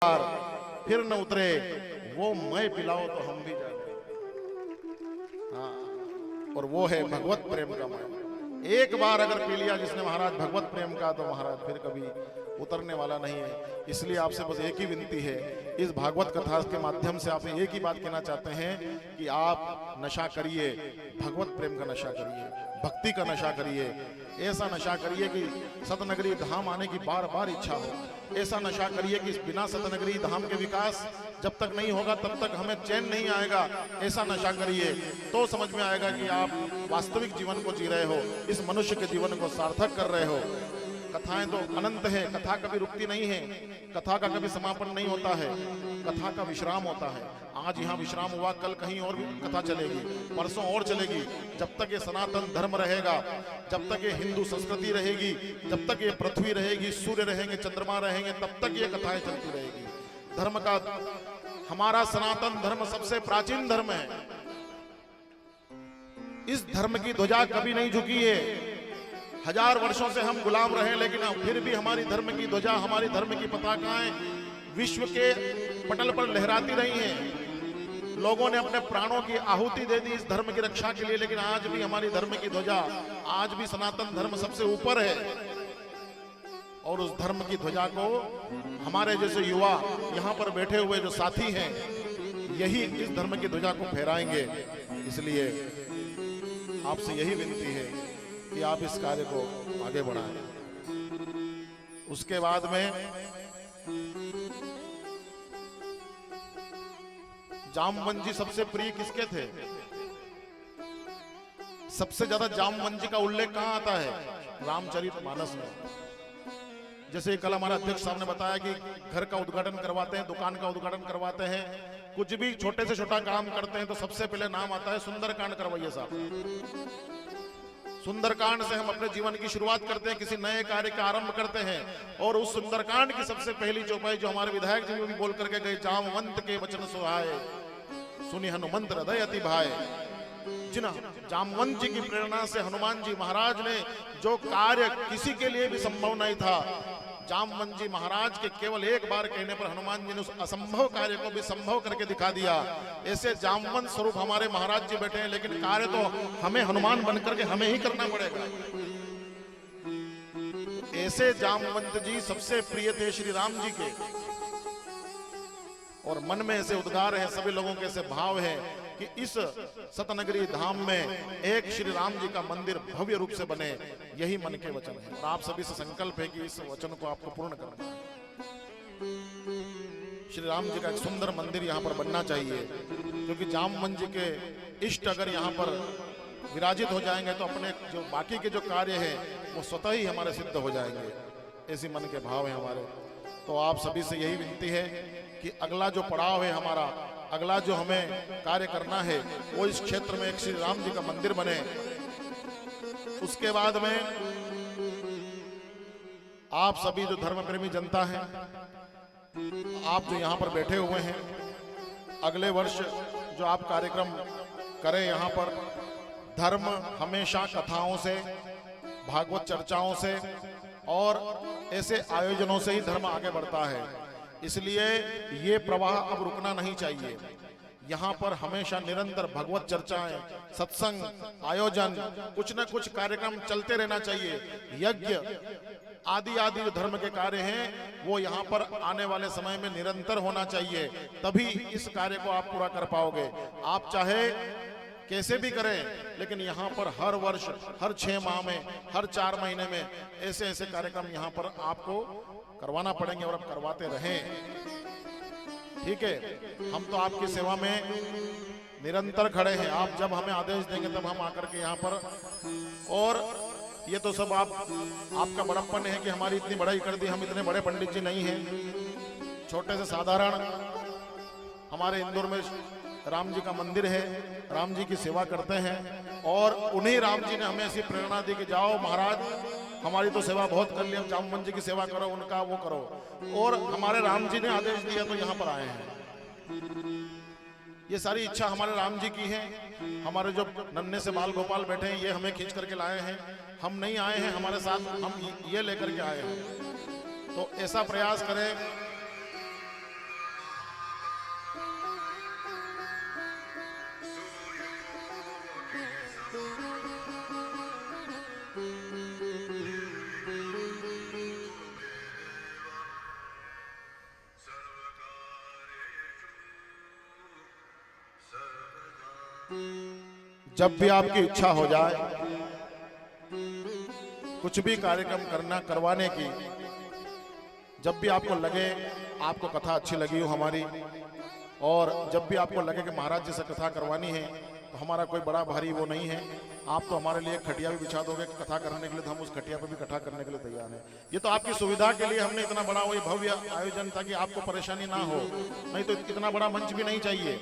बार फिर न उतरे वो मैं पिलाओ तो हम भी जाते। हाँ, और वो है भगवत प्रेम का मैं। एक बार अगर पी लिया जिसने महाराज भगवत प्रेम का, तो महाराज फिर कभी उतरने वाला नहीं है। इसलिए आपसे बस एक ही विनती है, इस भागवत कथा के माध्यम से आप एक ही बात कहना चाहते हैं कि आप नशा करिए, भगवत प्रेम का नशा करिए, भक्ति का नशा करिए। ऐसा नशा करिए कि सतनगरी धाम आने की बार बार इच्छा हो। ऐसा नशा करिए कि बिना सतनगरी धाम के विकास जब तक नहीं होगा तब तक हमें चैन नहीं आएगा। ऐसा नशा करिए तो समझ में आएगा कि आप वास्तविक जीवन को जी रहे हो, इस मनुष्य के जीवन को सार्थक कर रहे हो। कथाएं तो अनंत है, कथा कभी रुकती नहीं है, कथा का कभी समापन नहीं होता है, कथा का विश्राम होता है। आज यहाँ विश्राम हुआ, कल कहीं और भी कथा चलेगी, परसों और चलेगी। जब तक ये सनातन धर्म रहेगा, जब तक ये हिंदू संस्कृति रहेगी, जब तक ये पृथ्वी रहेगी, सूर्य रहेंगे, चंद्रमा रहेंगे, तब तक ये कथाएं चलती रहेगी। धर्म का, हमारा सनातन धर्म सबसे प्राचीन धर्म है। इस धर्म की ध्वजा कभी नहीं झुकी है। हजार वर्षों से हम गुलाम रहे, लेकिन फिर भी हमारी धर्म की ध्वजा, हमारी धर्म की पताकाएं विश्व के पटल पर लहराती रही हैं। लोगों ने अपने प्राणों की आहुति दे दी इस धर्म की रक्षा के लिए, लेकिन आज भी हमारी धर्म की ध्वजा, आज भी सनातन धर्म सबसे ऊपर है। और उस धर्म की ध्वजा को हमारे जैसे युवा यहाँ पर बैठे हुए जो साथी हैं, यही इस धर्म की ध्वजा को फहराएंगे। इसलिए आपसे यही विनती है कि आप इस कार्य को आगे बढ़ाएं। उसके बाद में जामवंत जी सबसे प्रिय किसके थे? सबसे ज्यादा जामवंत जी का उल्लेख कहां आता है? रामचरितमानस में। जैसे कल हमारे अध्यक्ष साहब ने बताया कि घर का उद्घाटन करवाते हैं, दुकान का उद्घाटन करवाते हैं, कुछ भी छोटे से छोटा काम करते हैं तो सबसे पहले नाम आता है सुंदरकांड करवाइए साहब। सुंदरकांड से हम अपने जीवन की शुरुआत करते हैं, किसी नए कार्य का आरंभ करते हैं। और उस सुंदरकांड की सबसे पहली चौपाई जो हमारे विधायक जी भी बोल करके गए, जामवंत के वचन सुहाए सुनि हनुमंत हृदय अति भाए। जिना जामवंत जी की प्रेरणा से हनुमान जी महाराज ने जो कार्य किसी के लिए भी संभव नहीं था, जामवंत जी महाराज के केवल एक बार कहने पर हनुमान जी ने उस असंभव कार्य को भी संभव करके दिखा दिया। ऐसे जामवंत स्वरूप हमारे महाराज जी बैठे हैं, लेकिन कार्य तो हमें हनुमान बनकर के हमें ही करना पड़ेगा। ऐसे जामवंत जी सबसे प्रिय थे श्री राम जी के, और मन में ऐसे उद्गार है, सभी लोगों के ऐसे भाव है कि इस सतनगरी धाम में एक श्री राम जी का मंदिर भव्य रूप से बने। यही मन के वचन है, और आप सभी से संकल्प है कि इस वचन को आपको पूर्ण करना है। श्री राम जी का एक सुंदर मंदिर यहाँ पर बनना चाहिए, क्योंकि जामवंत जी के इष्ट अगर यहाँ पर विराजित हो जाएंगे तो अपने जो बाकी के जो कार्य है वो स्वतः ही हमारे सिद्ध हो जाएंगे। ऐसी मन के भाव है हमारे। तो आप सभी से यही विनती है कि अगला जो पड़ाव है हमारा, अगला जो हमें कार्य करना है, वो इस क्षेत्र में एक श्री राम जी का मंदिर बने। उसके बाद में आप सभी जो धर्म प्रेमी जनता है, आप जो यहाँ पर बैठे हुए हैं, अगले वर्ष जो आप कार्यक्रम करें यहाँ पर, धर्म हमेशा कथाओं से, भागवत चर्चाओं से और ऐसे आयोजनों से ही धर्म आगे बढ़ता है। इसलिए ये प्रवाह अब रुकना नहीं चाहिए। यहाँ पर हमेशा निरंतर भगवत चर्चाएं, सत्संग, आयोजन, कुछ न कुछ कार्यक्रम चलते रहना चाहिए। यज्ञ आदि आदि जो धर्म के कार्य हैं वो यहाँ पर आने वाले समय में निरंतर होना चाहिए, तभी इस कार्य को आप पूरा कर पाओगे। आप चाहे कैसे भी करें, लेकिन यहाँ पर हर वर्ष, हर 6 माह में, हर 4 महीने में ऐसे ऐसे कार्यक्रम यहाँ पर आपको करवाना पड़ेंगे, और आप करवाते रहें। ठीक है, हम तो आपकी सेवा में निरंतर खड़े हैं। आप जब हमें आदेश देंगे तब हम आकर के यहाँ पर, और ये तो सब आपका बड़प्पन है कि हमारी इतनी बड़ाई कर दी। हम इतने बड़े पंडित जी नहीं हैं, छोटे से साधारण हमारे इंदौर में राम जी का मंदिर है, राम जी की सेवा करते हैं, और उन्हीं राम जी ने हमें ऐसी प्रेरणा दी कि जाओ महाराज, हमारी तो सेवा बहुत कर ली, हम जामवंत जी की सेवा करो, उनका वो करो। और हमारे राम जी ने आदेश दिया तो यहाँ पर आए हैं। ये सारी इच्छा हमारे राम जी की है। हमारे जो नन्हे से बाल गोपाल बैठे हैं, ये हमें खींच करके लाए हैं। हम नहीं आए हैं हमारे साथ, हम ये लेकर के आए हैं। तो ऐसा प्रयास करें जब भी आपकी इच्छा हो जाए कुछ भी कार्यक्रम करवाने की, जब भी आपको लगे आपको कथा अच्छी लगी हो हमारी, और जब भी आपको लगे कि महाराज जी से कथा करवानी है, तो हमारा कोई बड़ा भारी वो नहीं है, आप तो हमारे लिए खटिया भी बिछा दोगे कथा करने के लिए, तो हम उस खटिया पर भी कथा करने के लिए तैयार हैं। ये तो आपकी सुविधा के लिए हमने इतना बड़ा ये भव्य आयोजन, ताकि आपको परेशानी ना हो, नहीं तो इतना बड़ा मंच भी नहीं चाहिए,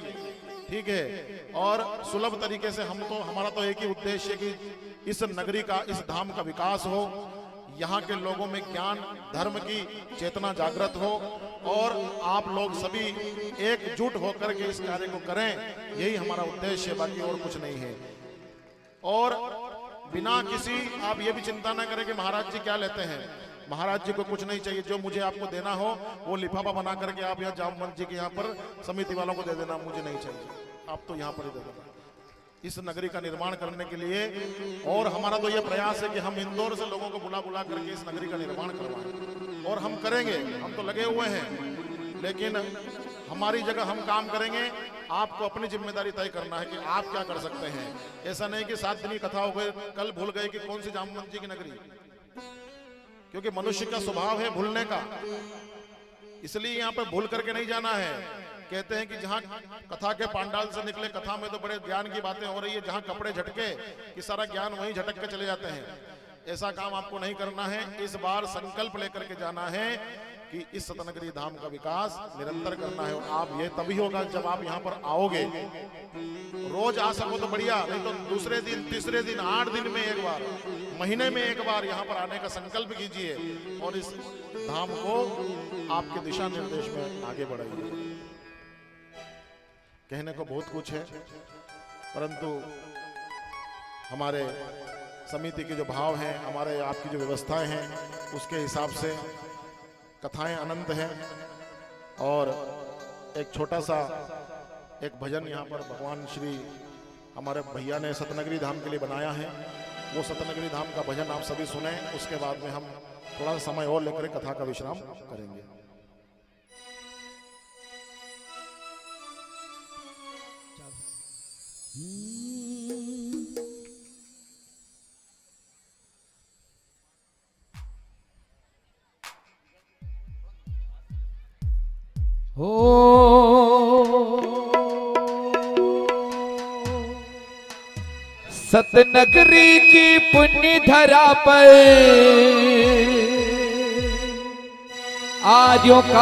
ठीक है। और सुलभ तरीके से हमारा तो एक ही उद्देश्य है कि इस नगरी का, इस धाम का विकास हो, यहाँ के लोगों में ज्ञान धर्म की चेतना जागृत हो, और आप लोग सभी एकजुट होकर के इस कार्य को करें, यही हमारा उद्देश्य है, बाकी और कुछ नहीं है। और बिना किसी, आप ये भी चिंता ना करें कि महाराज जी क्या लेते हैं, महाराज जी को कुछ नहीं चाहिए, जो मुझे आपको देना हो वो लिफाफा बना करके आप यहाँ जामवंत जी के यहाँ पर समिति वालों को दे देना, मुझे नहीं चाहिए, आप तो यहाँ पर ही दे देना। इस नगरी का निर्माण करने के लिए, और हमारा तो ये प्रयास है कि हम इंदौर से लोगों को बुला करके इस नगरी का निर्माण करवाएं, और हम करेंगे, हम तो लगे हुए हैं, लेकिन हमारी जगह हम काम करेंगे। आपको अपनी जिम्मेदारी तय करना है कि आप क्या कर सकते हैं। ऐसा नहीं कि 7 दिन की कथा हो गई, कल भूल गए कि कौन सी जामवंत जी की नगरी, क्योंकि मनुष्य का स्वभाव है भूलने का, इसलिए यहाँ पर भूल करके नहीं जाना है। कहते हैं कि जहाँ कथा के पांडाल से निकले, कथा में तो बड़े ज्ञान की बातें हो रही है, जहाँ कपड़े झटके कि सारा ज्ञान वहीं झटक के चले जाते हैं। ऐसा काम आपको नहीं करना है। इस बार संकल्प लेकर के जाना है कि इस सतनगरी धाम का विकास निरंतर करना है, और आप ये तभी होगा जब आप यहाँ पर आओगे। रोज आ सको तो बढ़िया, नहीं तो दूसरे दिन, तीसरे दिन, 8 दिन में एक बार, महीने में एक बार यहाँ पर आने का संकल्प कीजिए, और इस धाम को आपके दिशा निर्देश में आगे बढ़ाइए। कहने को बहुत कुछ है, परंतु हमारे समिति के जो भाव हैं, हमारे आपकी जो व्यवस्थाएं हैं, उसके हिसाब से कथाएं अनंत हैं। और एक छोटा सा एक भजन यहाँ पर भगवान श्री हमारे भैया ने सतनगरी धाम के लिए बनाया है, वो सतनगरी धाम का भजन आप सभी सुने। उसके बाद में हम थोड़ा सा समय और लेकर कथा का विश्राम करेंगे। हो सतनगरी की पुण्य धरा पर आर्यों का